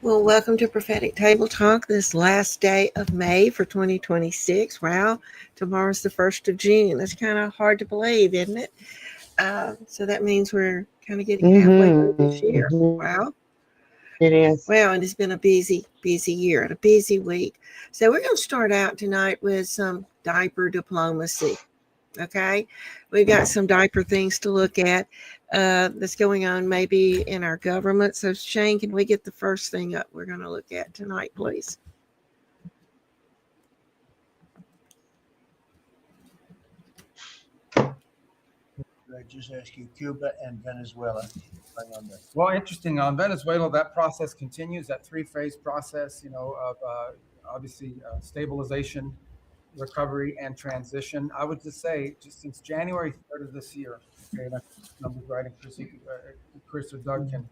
Well, welcome to Prophetic Table Talk this last day of May for 2026. Wow, tomorrow's the 1st of June. That's kind of hard to believe, isn't it? So that means we're kind of getting halfway through this year. Wow. It is. Wow, and it's been a busy year and a busy week. So we're going to start out tonight with some diaper diplomacy. Okay, we've got some diaper things to look at that's going on maybe in our government. So Shane, can we get the first thing up we're going to look at tonight, please? I just ask you, Cuba and Venezuela. Well, interesting. On Venezuela, that process continues, that three-phase process, of obviously stabilization, recovery, and transition. I would just say, just since January 3rd of this year, okay, and I numbers right, and Chris or Doug can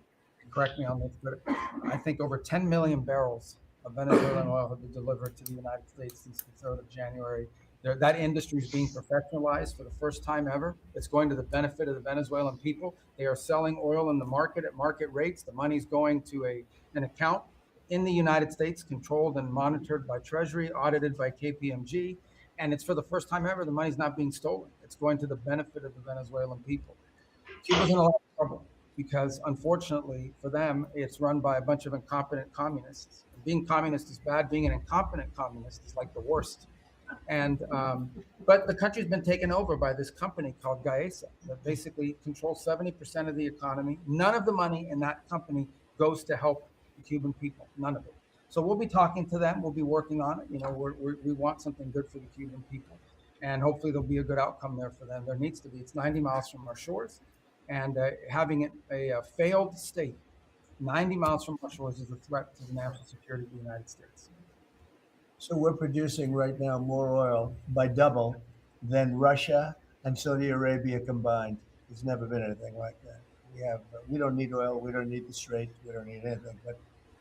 correct me on this, but I think over 10 million barrels of Venezuelan oil have been delivered to the United States since the 3rd of January. That industry is being professionalized for the first time ever. It's going to the benefit of the Venezuelan people. They are selling oil in the market at market rates. The money's going to an account in the United States, controlled and monitored by Treasury, audited by KPMG. And it's for the first time ever, the money's not being stolen. It's going to the benefit of the Venezuelan people. Cuba's in a lot of trouble because, unfortunately for them, it's run by a bunch of incompetent communists. Being communist is bad. Being an incompetent communist is like the worst. And but the country's been taken over by this company called Gaesa that basically controls 70% of the economy. None of the money in that company goes to help the Cuban people. None of it. So we'll be talking to them. We'll be working on it. We want something good for the Cuban people, and hopefully there'll be a good outcome there for them. There needs to be. It's 90 miles from our shores, and having it a failed state 90 miles from our shores is a threat to the national security of the United States. So we're producing right now more oil by double than Russia and Saudi Arabia combined. There's never been anything like that. We don't need oil. We don't need the Straits. We don't need anything. But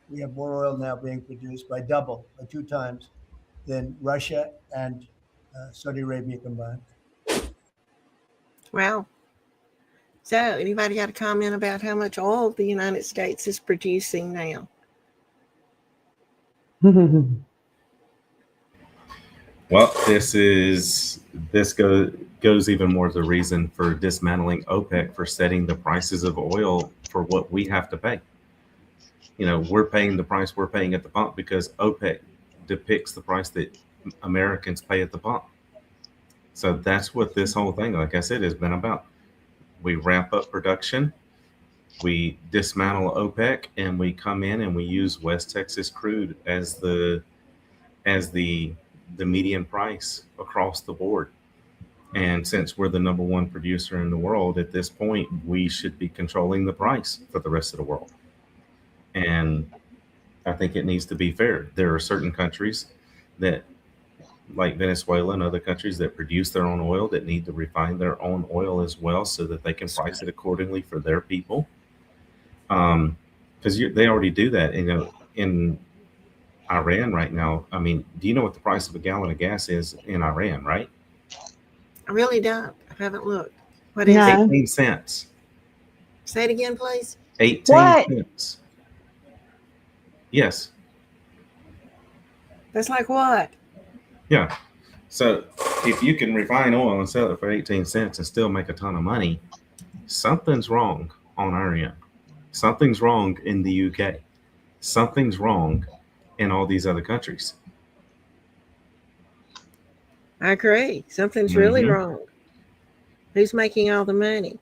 we have more oil now being produced by 2 times, than Russia and Saudi Arabia combined. Wow. So anybody got a comment about how much oil the United States is producing now? Well, this goes even more as a reason for dismantling OPEC for setting the prices of oil for what we have to pay. We're paying the price we're paying at the pump because OPEC depicts the price that Americans pay at the pump. So that's what this whole thing, like I said, has been about. We ramp up production, we dismantle OPEC, and we come in and we use West Texas crude as the median price across the board. And since we're the number one producer in the world at this point, we should be controlling the price for the rest of the world. And I think it needs to be fair. There are certain countries that, like Venezuela and other countries, that produce their own oil that need to refine their own oil as well so that they can price it accordingly for their people. Because they already do that. In Iran right now, I mean, do you know what the price of a gallon of gas is in Iran, right? I really don't. I haven't looked. What is No. it? 18 cents. Say it again, please. 18 What? cents. Yes. That's like what? Yeah. So if you can refine oil and sell it for 18 cents and still make a ton of money, something's wrong on our end. Something's wrong in the UK. Something's wrong in all these other countries. I agree. Something's really wrong. Who's making all the money?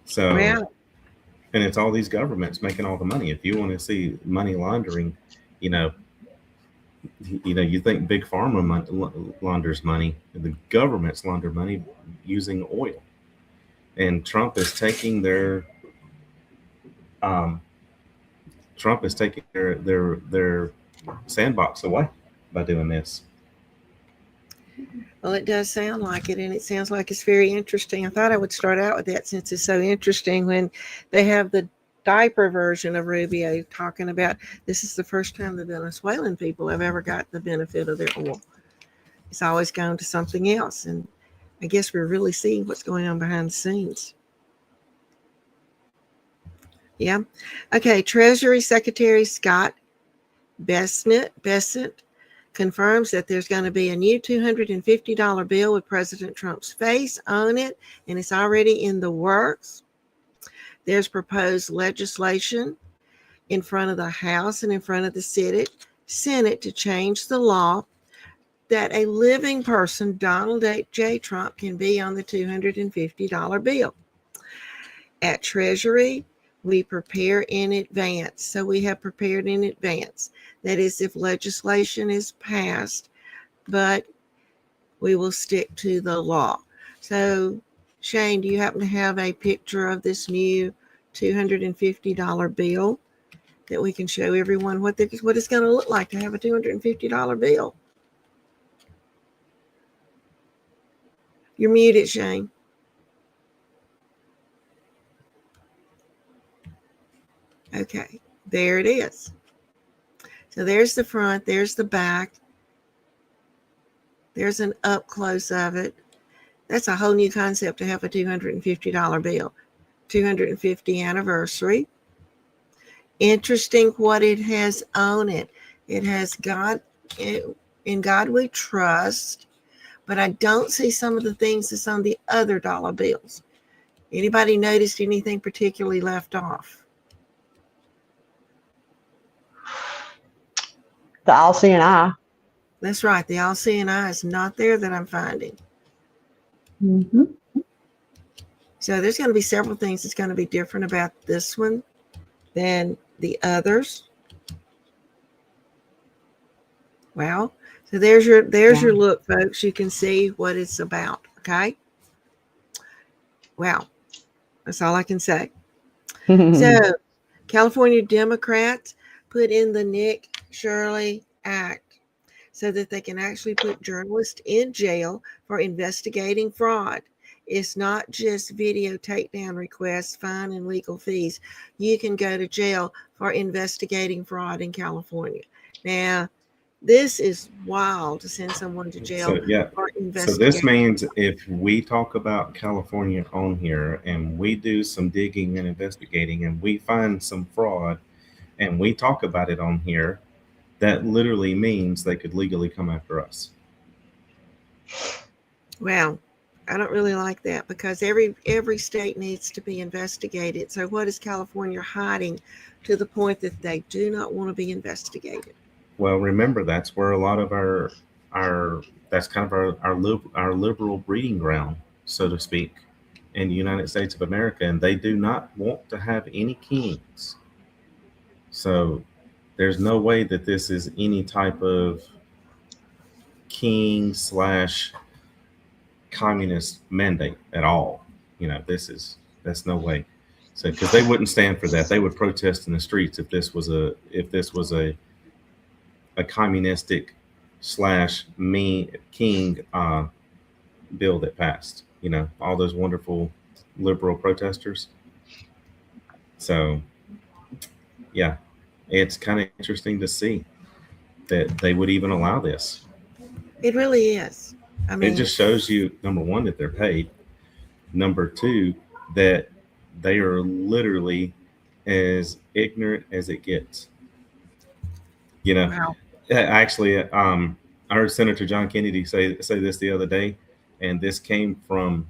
So, wow. And it's all these governments making all the money. If you want to see money laundering, you think Big Pharma launders money, the governments launder money using oil. And Trump is taking their sandbox away by doing this. Well, it does sound like it, and it sounds like it's very interesting. I thought I would start out with that since it's so interesting when they have the diaper version of Rubio talking about this is the first time the Venezuelan people have ever got the benefit of their oil. It's always gone to something else, and I guess we're really seeing what's going on behind the scenes. Yeah. Okay. Treasury Secretary Scott Bessent confirms that there's going to be a new $250 bill with President Trump's face on it, and it's already in the works. There's proposed legislation in front of the House and in front of the Senate to change the law that a living person, Donald J. Trump, can be on the $250 bill. At Treasury, we prepare in advance. So we have prepared in advance. That is, if legislation is passed, but we will stick to the law. So, Shane, do you happen to have a picture of this new $250 bill that we can show everyone what it's going to look like to have a $250 bill? You're muted, Shane. Okay, there it is. So there's the front, there's the back. There's an up close of it. That's a whole new concept to have a $250 bill. 250th anniversary. Interesting what it has on it. It has God, in God we trust, but I don't see some of the things that's on the other dollar bills. Anybody noticed anything particularly left off? The all-seeing eye. That's right. The all-seeing eye is not there that I'm finding. Mm-hmm. So there's going to be several things that's going to be different about this one than the others. Wow. So there's your look, folks. You can see what it's about. Okay. Wow. That's all I can say. So California Democrats put in the Nick Shirley Act so that they can actually put journalists in jail for investigating fraud. It's not just video takedown requests, fine, and legal fees. You can go to jail for investigating fraud in California. Now, this is wild to send someone to jail for investigating. So this means if we talk about California on here and we do some digging and investigating and we find some fraud and we talk about it on here, that literally means they could legally come after us. Well, I don't really like that because every state needs to be investigated. So what is California hiding to the point that they do not want to be investigated? Well, remember, that's where a lot of our that's kind of our liberal breeding ground, so to speak, in the United States of America, and they do not want to have any kings. So there's no way that this is any type of king / communist mandate at all. You know, that's no way. So because they wouldn't stand for that, they would protest in the streets if this was a communistic / me king bill that passed. You know, all those wonderful liberal protesters. So yeah, it's kind of interesting to see that they would even allow this. It really is. I mean, it just shows you, number one, that they're paid. Number two, that they are literally as ignorant as it gets. You know, wow. Actually, I heard Senator John Kennedy say this the other day, and this came from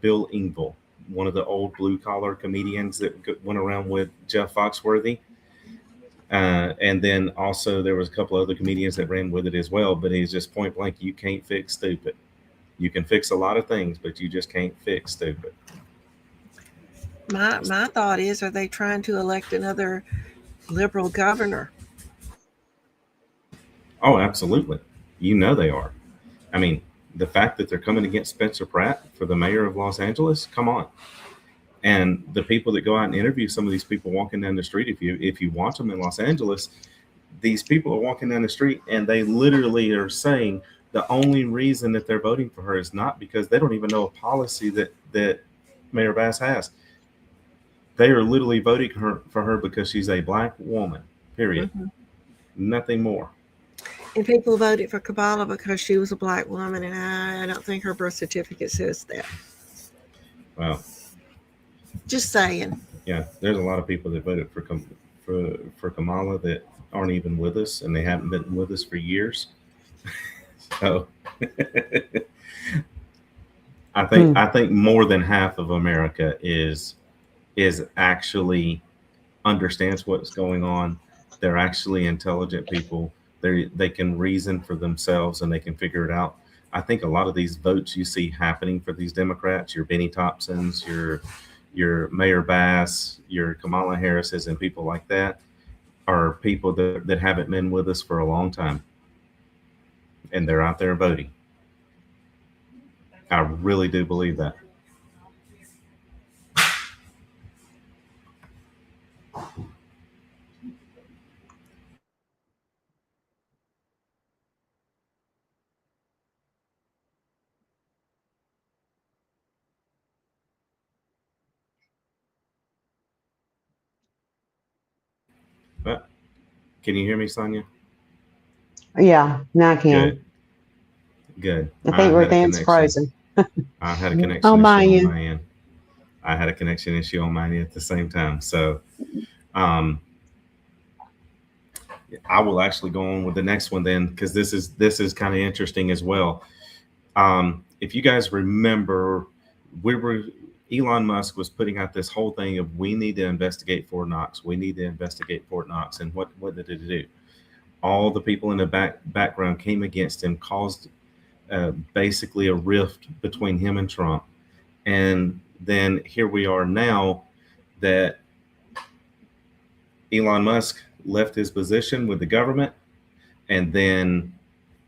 Bill Engvall, one of the old blue collar comedians that went around with Jeff Foxworthy. And then also there was a couple other comedians that ran with it as well, but he's just point blank, you can't fix stupid. You can fix a lot of things, but you just can't fix stupid. My thought is, are they trying to elect another liberal governor? Oh, absolutely. You know they are. I mean, the fact that they're coming against Spencer Pratt for the mayor of Los Angeles, come on. And the people that go out and interview some of these people walking down the street, if you watch them in Los Angeles, these people are walking down the street and they literally are saying the only reason that they're voting for her is not because they don't even know a policy that Mayor Bass has. They are literally voting for her because she's a black woman, period. Mm-hmm. Nothing more. And people voted for Kabbalah because she was a black woman, and I don't think her birth certificate says that. Well, just saying. Yeah, there's a lot of people that voted for Kamala that aren't even with us, and they haven't been with us for years. So I think more than half of America is actually understands what's going on. They're actually intelligent people. They can reason for themselves and they can figure it out. I think a lot of these votes you see happening for these Democrats, your Benny Thompsons, your Mayor Bass, your Kamala Harrises, and people like that, are people that haven't been with us for a long time, and they're out there voting. I really do believe that. But can you hear me, Sonia? Yeah, now I can. Good, good. I I think had a Ruthan's connection. frozen. I had a Oh, connection issue my on end. my end. I had a connection issue on my end at the same time. So um, I will actually go on with the next one then, because this is kind of interesting as well. If you guys remember, we were Elon Musk was putting out this whole thing of we need to investigate Fort Knox. We need to investigate Fort Knox. And what did it do? All the people in the background came against him, caused basically a rift between him and Trump. And then here we are now that Elon Musk left his position with the government. And then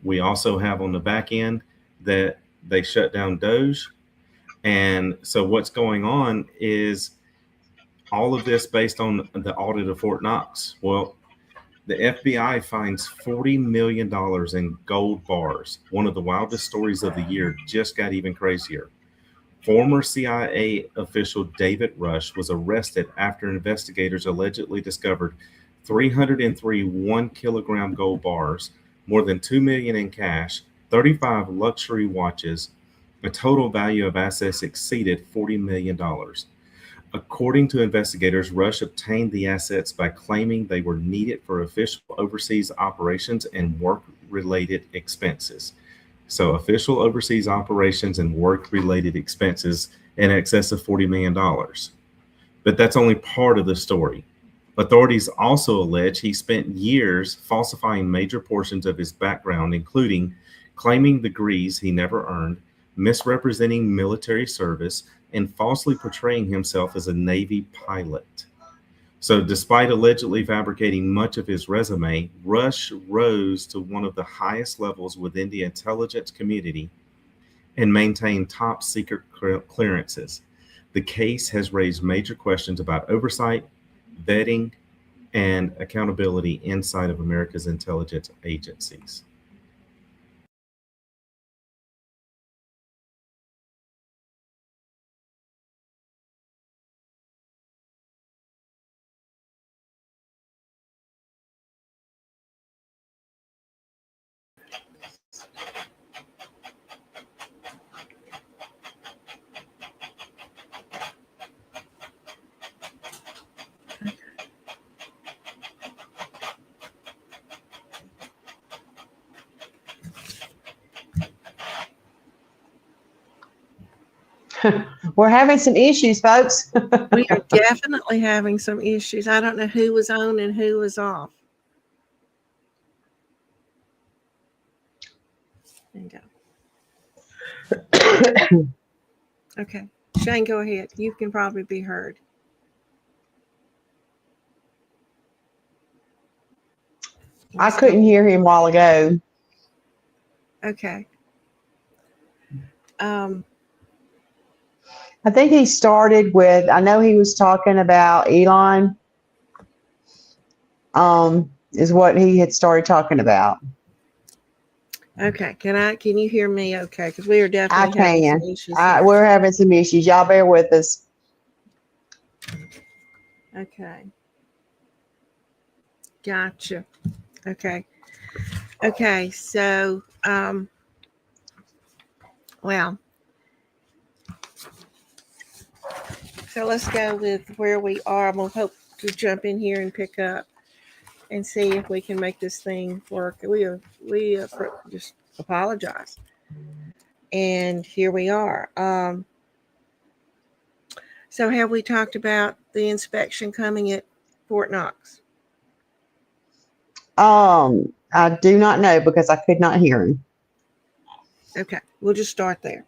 we also have on the back end that they shut down Doge. And so what's going on is all of this based on the audit of Fort Knox. Well, the FBI finds $40 million in gold bars. One of the wildest stories of the year just got even crazier. Former CIA official David Rush was arrested after investigators allegedly discovered 303 1 kilogram gold bars, more than $2 million in cash, 35 luxury watches. A total value of assets exceeded $40 million. According to investigators, Rush obtained the assets by claiming they were needed for official overseas operations and work-related expenses. So official overseas operations and work-related expenses in excess of $40 million. But that's only part of the story. Authorities also allege he spent years falsifying major portions of his background, including claiming degrees he never earned, misrepresenting military service, and falsely portraying himself as a Navy pilot. So, despite allegedly fabricating much of his resume, Rush rose to one of the highest levels within the intelligence community and maintained top secret clearances. The case has raised major questions about oversight, vetting, and accountability inside of America's intelligence agencies. We're having some issues, folks. We are definitely having some issues. I don't know who was on and who was off. There you go. Okay. Shane, go ahead. You can probably be heard. I couldn't hear him a while ago. Okay. I think he started with, I know he was talking about Elon, is what he had started talking about. Okay. Can you hear me okay? Because we are definitely having some issues. We're having some issues. Y'all bear with us. Okay. Gotcha. Okay. Okay. So, well, So let's go with where we are. I'm gonna hope to jump in here and pick up and see if we can make this thing work. We just apologize, and here we are. So have we talked about the inspection coming at Fort Knox? I do not know because I could not hear him. Okay, we'll just start there.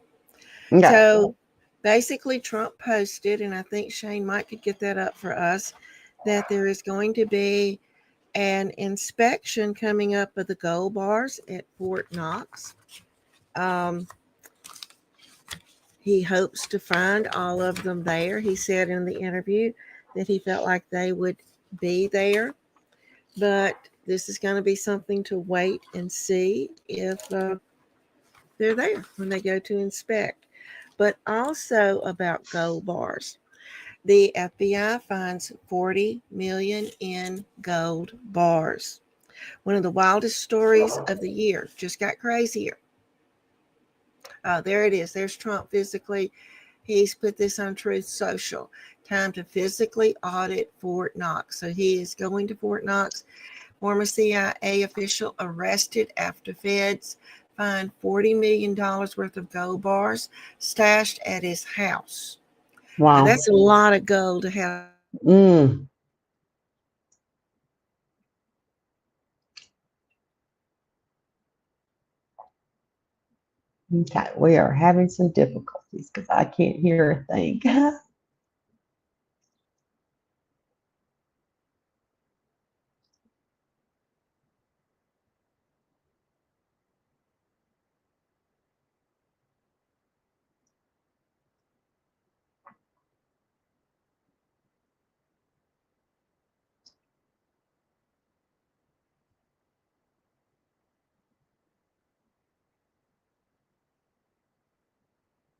Okay. So basically, Trump posted, and I think Shane might could get that up for us, that there is going to be an inspection coming up of the gold bars at Fort Knox. He hopes to find all of them there. He said in the interview that he felt like they would be there, but this is going to be something to wait and see if they're there when they go to inspect. But also about gold bars. The FBI finds 40 million in gold bars. One of the wildest stories of the year. Just got crazier. Oh, there it is. There's Trump physically. He's put this on Truth Social. Time to physically audit Fort Knox. So he is going to Fort Knox. Former CIA official arrested after feds find $40 million worth of gold bars stashed at his house. Wow. Now, that's a lot of gold to have. Mm. Okay, we are having some difficulties because I can't hear a thing.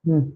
Hmm.